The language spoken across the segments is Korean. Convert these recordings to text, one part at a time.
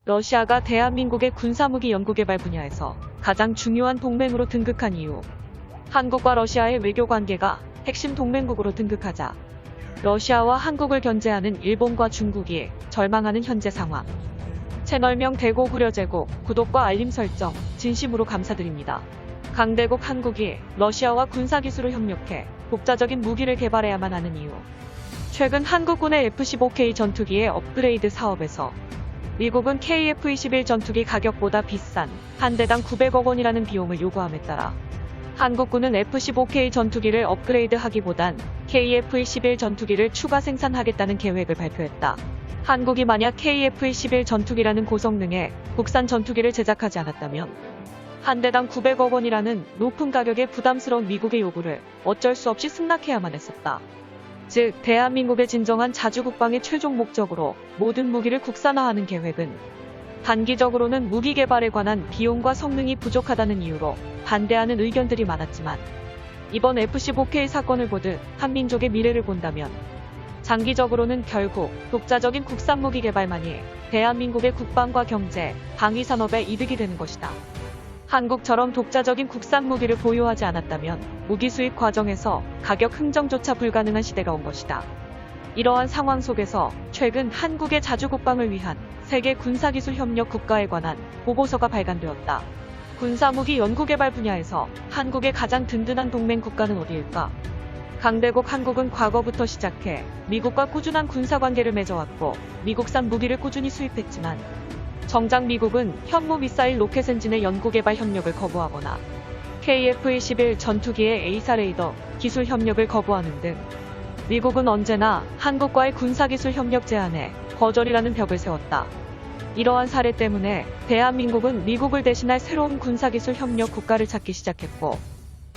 러시아가 대한민국의 군사무기 연구개발 분야에서 가장 중요한 동맹으로 등극한 이유. 한국과 러시아의 외교관계가 핵심 동맹국으로 등극하자 러시아와 한국을 견제하는 일본과 중국이 절망하는 현재 상황. 채널명 대곡 우려제곡 구독과 알림 설정 진심으로 감사드립니다. 강대국 한국이 러시아와 군사기술을 협력해 독자적인 무기를 개발해야만 하는 이유. 최근 한국군의 F-15K 전투기의 업그레이드 사업에서 미국은 KF-21 전투기 가격보다 비싼 한 대당 900억 원이라는 비용을 요구함에 따라 한국군은 F-15K 전투기를 업그레이드하기보단 KF-21 전투기를 추가 생산하겠다는 계획을 발표했다. 한국이 만약 KF-21 전투기라는 고성능의 국산 전투기를 제작하지 않았다면 한 대당 900억 원이라는 높은 가격의 부담스러운 미국의 요구를 어쩔 수 없이 승낙해야만 했었다. 즉, 대한민국의 진정한 자주국방의 최종 목적으로 모든 무기를 국산화하는 계획은 단기적으로는 무기 개발에 관한 비용과 성능이 부족하다는 이유로 반대하는 의견들이 많았지만 이번 F-15K 사건을 보듯 한민족의 미래를 본다면 장기적으로는 결국 독자적인 국산 무기 개발만이 대한민국의 국방과 경제, 방위산업에 이득이 되는 것이다. 한국처럼 독자적인 국산 무기를 보유하지 않았다면 무기 수입 과정에서 가격 흥정조차 불가능한 시대가 온 것이다. 이러한 상황 속에서 최근 한국의 자주국방을 위한 세계 군사기술 협력 국가에 관한 보고서가 발간되었다. 군사무기 연구개발 분야에서 한국의 가장 든든한 동맹 국가는 어디일까? 강대국 한국은 과거부터 시작해 미국과 꾸준한 군사관계를 맺어왔고 미국산 무기를 꾸준히 수입했지만 정작 미국은 현무 미사일 로켓 엔진의 연구개발 협력을 거부하거나 KF-21 전투기의 A사 레이더 기술 협력을 거부하는 등 미국은 언제나 한국과의 군사기술 협력 제한에 거절이라는 벽을 세웠다. 이러한 사례 때문에 대한민국은 미국을 대신할 새로운 군사기술 협력 국가를 찾기 시작했고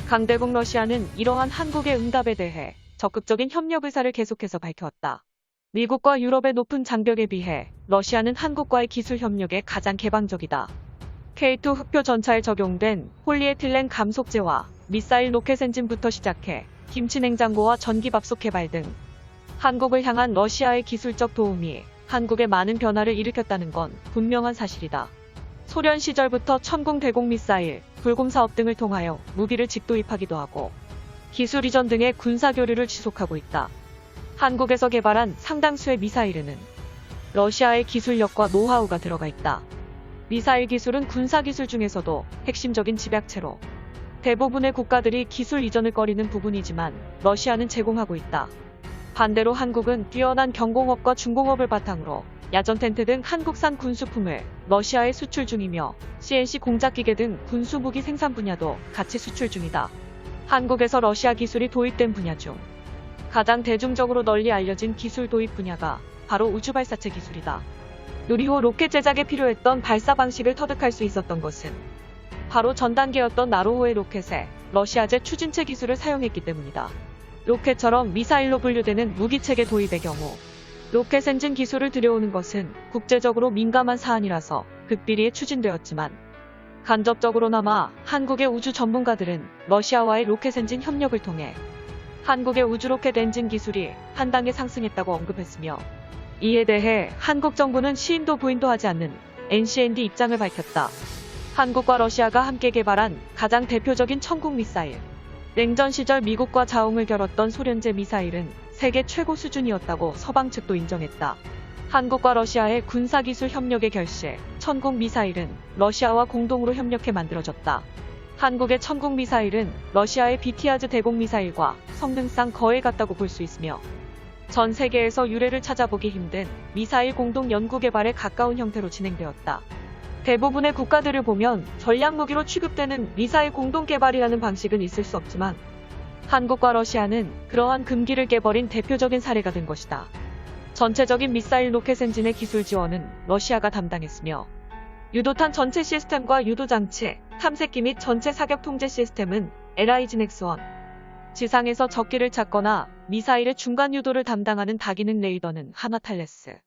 강대국 러시아는 이러한 한국의 응답에 대해 적극적인 협력 의사를 계속해서 밝혀왔다. 미국과 유럽의 높은 장벽에 비해 러시아는 한국과의 기술 협력에 가장 개방적이다. K2 흑표 전차에 적용된 폴리에틸렌 감속재와 미사일 로켓 엔진부터 시작해 김치 냉장고와 전기밥솥 개발 등 한국을 향한 러시아의 기술적 도움이 한국에 많은 변화를 일으켰다는 건 분명한 사실이다. 소련 시절부터 천공 대공 미사일, 불곰 사업 등을 통하여 무기를 직도입하기도 하고 기술 이전 등의 군사 교류를 지속하고 있다. 한국에서 개발한 상당수의 미사일에는 러시아의 기술력과 노하우가 들어가 있다. 미사일 기술은 군사기술 중에서도 핵심적인 집약체로 대부분의 국가들이 기술 이전을 꺼리는 부분이지만 러시아는 제공하고 있다. 반대로 한국은 뛰어난 경공업과 중공업을 바탕으로 야전 텐트 등 한국산 군수품을 러시아에 수출 중이며 CNC 공작기계 등 군수무기 생산 분야도 같이 수출 중이다. 한국에서 러시아 기술이 도입된 분야 중 가장 대중적으로 널리 알려진 기술 도입 분야가 바로 우주발사체 기술이다. 누리호 로켓 제작에 필요했던 발사 방식을 터득할 수 있었던 것은 바로 전 단계였던 나로호의 로켓에 러시아제 추진체 기술을 사용했기 때문이다. 로켓처럼 미사일로 분류되는 무기체계 도입의 경우 로켓 엔진 기술을 들여오는 것은 국제적으로 민감한 사안이라서 극비리에 추진되었지만 간접적으로나마 한국의 우주 전문가들은 러시아와의 로켓 엔진 협력을 통해 한국의 우주로켓 엔진 기술이 한 단계 상승했다고 언급했으며 이에 대해 한국 정부는 시인도 부인도 하지 않는 NCND 입장을 밝혔다. 한국과 러시아가 함께 개발한 가장 대표적인 천국 미사일. 냉전 시절 미국과 자웅을 겨뤘던 소련제 미사일은 세계 최고 수준이었다고 서방 측도 인정했다. 한국과 러시아의 군사기술 협력의 결실, 천국 미사일은 러시아와 공동으로 협력해 만들어졌다. 한국의 천국 미사일은 러시아의 비티아즈 대공 미사일과 성능상 거의 같다고 볼 수 있으며 전 세계에서 유례를 찾아보기 힘든 미사일 공동 연구 개발에 가까운 형태로 진행되었다. 대부분의 국가들을 보면 전략무기로 취급되는 미사일 공동 개발이라는 방식은 있을 수 없지만 한국과 러시아는 그러한 금기를 깨버린 대표적인 사례가 된 것이다. 전체적인 미사일 로켓 엔진의 기술 지원은 러시아가 담당했으며 유도탄 전체 시스템과 유도장치, 탐색기 및 전체 사격 통제 시스템은 LIGNX-1. 지상에서 적기를 찾거나 미사일의 중간 유도를 담당하는 다기능 레이더는 하나탈레스.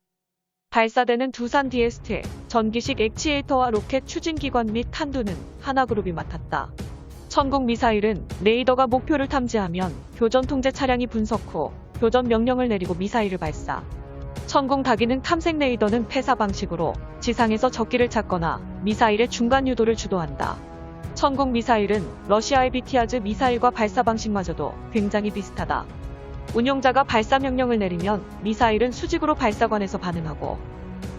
발사되는 두산 DST, 전기식 액치에이터와 로켓 추진기관 및 탄두는 하나그룹이 맡았다. 천국 미사일은 레이더가 목표를 탐지하면 교전 통제 차량이 분석 후 교전 명령을 내리고 미사일을 발사. 천궁 다기능 탐색 레이더는 폐사 방식으로 지상에서 적기를 찾거나 미사일의 중간 유도를 주도한다. 천궁 미사일은 러시아의 비티아즈 미사일과 발사 방식마저도 굉장히 비슷하다. 운용자가 발사 명령을 내리면 미사일은 수직으로 발사관에서 반응하고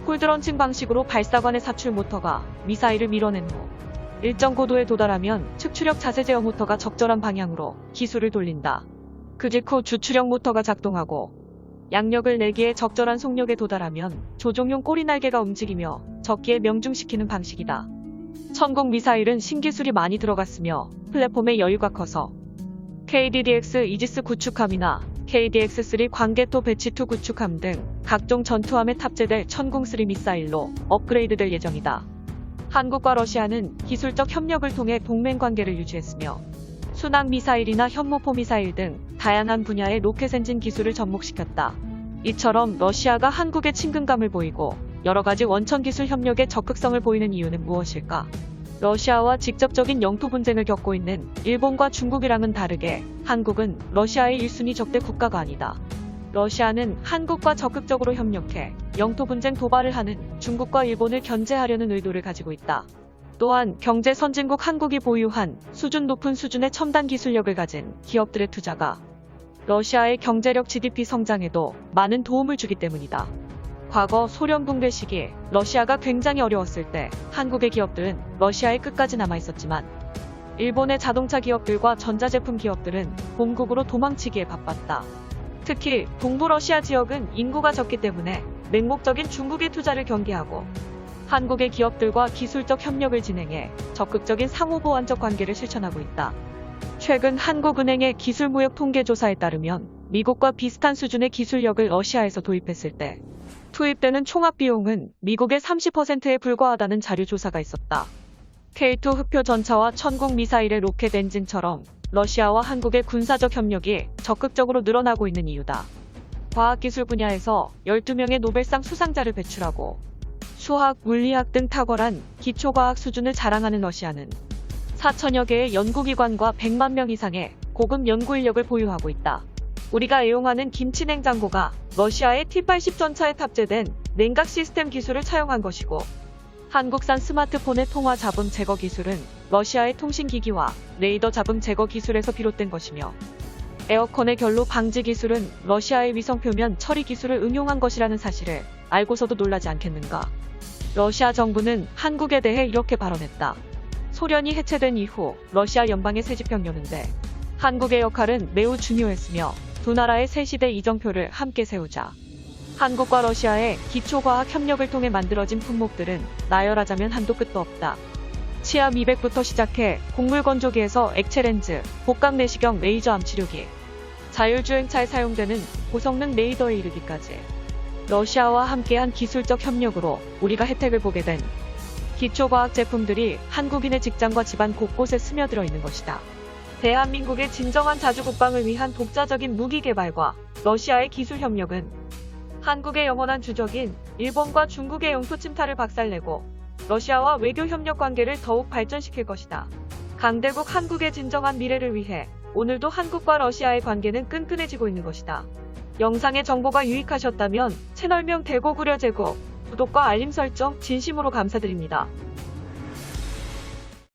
홀드런칭 방식으로 발사관의 사출 모터가 미사일을 밀어낸 후 일정 고도에 도달하면 측추력 자세 제어 모터가 적절한 방향으로 기술을 돌린다. 그 직후 주추력 모터가 작동하고 양력을 내기에 적절한 속력에 도달하면 조종용 꼬리 날개가 움직이며 적기에 명중시키는 방식이다. 천궁 미사일은 신기술이 많이 들어갔으며 플랫폼의 여유가 커서 KDDX 이지스 구축함이나 KDX-3 광개토 배치2 구축함 등 각종 전투함에 탑재될 천궁-3 미사일로 업그레이드될 예정이다. 한국과 러시아는 기술적 협력을 통해 동맹 관계를 유지했으며 순항 미사일이나 현모포 미사일 등 다양한 분야의 로켓 엔진 기술을 접목시켰다. 이처럼 러시아가 한국에 친근감을 보이고 여러가지 원천 기술 협력에 적극성을 보이는 이유는 무엇일까? 러시아와 직접적인 영토 분쟁을 겪고 있는 일본과 중국이랑은 다르게 한국은 러시아의 1순위 적대 국가가 아니다. 러시아는 한국과 적극적으로 협력해 영토 분쟁 도발을 하는 중국과 일본을 견제하려는 의도를 가지고 있다. 또한 경제 선진국 한국이 보유한 수준 높은 수준의 첨단 기술력을 가진 기업들의 투자가 러시아의 경제력 GDP 성장에도 많은 도움을 주기 때문이다. 과거 소련 붕괴 시기 러시아가 굉장히 어려웠을 때 한국의 기업들은 러시아에 끝까지 남아있었지만 일본의 자동차 기업들과 전자제품 기업들은 본국으로 도망치기에 바빴다. 특히 동부 러시아 지역은 인구가 적기 때문에 맹목적인 중국의 투자를 경계하고 한국의 기업들과 기술적 협력을 진행해 적극적인 상호보완적 관계를 실천하고 있다. 최근 한국은행의 기술무역 통계조사에 따르면 미국과 비슷한 수준의 기술력을 러시아에서 도입했을 때 투입되는 총합비용은 미국의 30%에 불과하다는 자료조사가 있었다. K2 흑표 전차와 천궁 미사일의 로켓 엔진처럼 러시아와 한국의 군사적 협력이 적극적으로 늘어나고 있는 이유다. 과학기술 분야에서 12명의 노벨상 수상자를 배출하고 수학, 물리학 등 탁월한 기초과학 수준을 자랑하는 러시아는 4천여 개의 연구기관과 100만 명 이상의 고급 연구 인력을 보유하고 있다. 우리가 애용하는 김치 냉장고가 러시아의 T-80 전차에 탑재된 냉각 시스템 기술을 차용한 것이고 한국산 스마트폰의 통화 잡음 제거 기술은 러시아의 통신기기와 레이더 잡음 제거 기술에서 비롯된 것이며 에어컨의 결로 방지 기술은 러시아의 위성표면 처리 기술을 응용한 것이라는 사실을 알고서도 놀라지 않겠는가. 러시아 정부는 한국에 대해 이렇게 발언했다. 소련이 해체된 이후 러시아 연방의 새집형이었는데 한국의 역할은 매우 중요했으며 두 나라의 새시대 이정표를 함께 세우자. 한국과 러시아의 기초과학 협력을 통해 만들어진 품목들은 나열하자면 한도 끝도 없다. 치암 200부터 시작해 곡물 건조기에서 액체렌즈, 복강 내시경 레이저 암치료기, 자율주행차에 사용되는 고성능 레이더에 이르기까지 러시아와 함께한 기술적 협력으로 우리가 혜택을 보게 된 기초과학 제품들이 한국인의 직장과 집안 곳곳에 스며들어 있는 것이다. 대한민국의 진정한 자주국방을 위한 독자적인 무기 개발과 러시아의 기술 협력은 한국의 영원한 주적인 일본과 중국의 영토 침탈을 박살내고 러시아와 외교 협력 관계를 더욱 발전시킬 것이다. 강대국 한국의 진정한 미래를 위해 오늘도 한국과 러시아의 관계는 끈끈해지고 있는 것이다. 영상의 정보가 유익하셨다면 채널명 대고구려 제고, 구독과 알림 설정 진심으로 감사드립니다.